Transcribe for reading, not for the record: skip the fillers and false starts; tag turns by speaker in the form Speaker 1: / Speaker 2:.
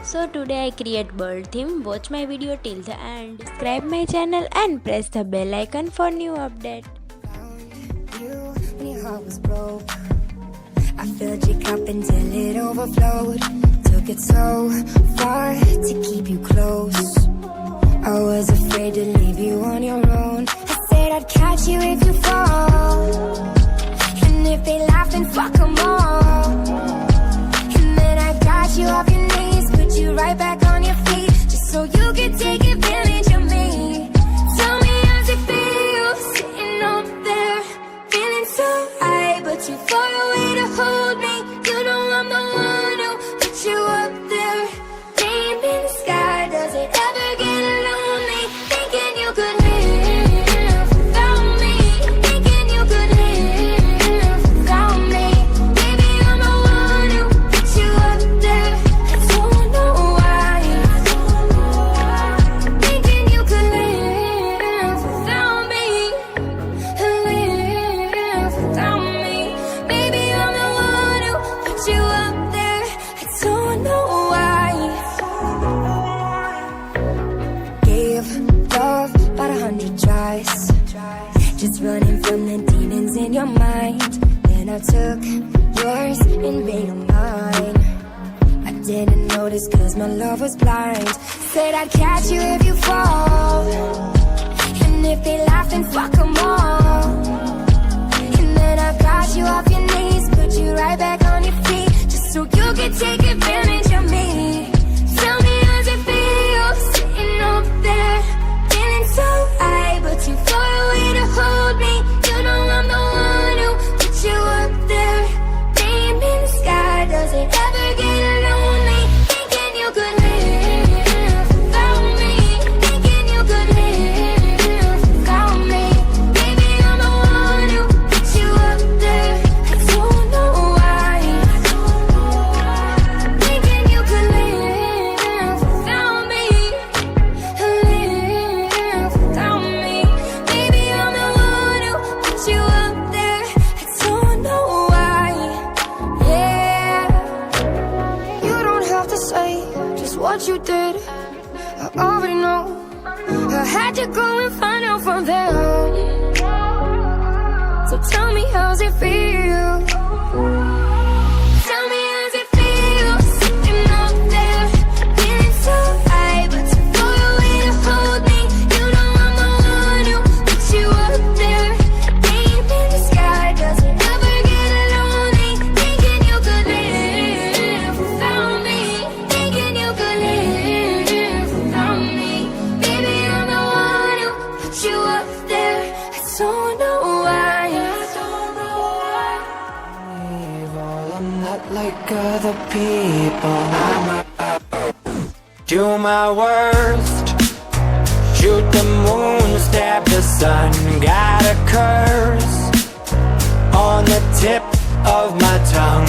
Speaker 1: So today I create bird theme. Watch my video till the end. Subscribe my channel and press the bell icon for new update.
Speaker 2: You when your heart was broke, I filled your cup until it overflowed. Took it so far to keep you close. I was afraid to leave you on your own. I said I'd catch you if you fall, and if they laugh then fuck them all. And then I got you off your knees, put you right back on your feet, just so you could take advantage of me. Tell me how's it feel, sitting up there, feeling so high, but you far away to hold me. You know I'm the one who put you up there. Name in the sky, does it ever get lonely? Thinking you could live without me, thinking you could live without me. Baby, I'm the one who put you up there. I don't know why. Thinking you could live without me, live without me. Baby, I'm the one who put you up there. I don't know why. Gave love about 100 tries, just running from the demons in your mind. Then I took yours and made them mine. I didn't notice cause my love was blind. Said I'd catch you if you fall, and if they laugh then fuck them all. And then I got you off your knees, put you right back on your feet, just so you could take advantage of me. Tell me how's it feel, sitting up there, feeling so high, but too far away to hold me. You know I'm the one who put you up there. Name in the sky, does it ever get lonely? Thinking you could live without me, thinking you could live without me. Baby, I'm the one who put you up there. I don't know why. Thinking you could live without me, live without me. Baby, I'm the one who put you up there. I don't know why. Yeah, you don't have to say just what you did. I already know. I had to go and find out from them. So tell me how's it feel. Tell me how's it feel, sitting up there, feeling so high, but too far away to hold me. You know I'm the one who put you up there. Name in the sky, does it ever get lonely? Thinking you could live without me, thinking you could live without me. Baby, I'm the one who put you up there. I don't know why.
Speaker 3: I'm not like other people. Do my worst, shoot the moon, stab the sun. Got a curse on the tip of my tongue.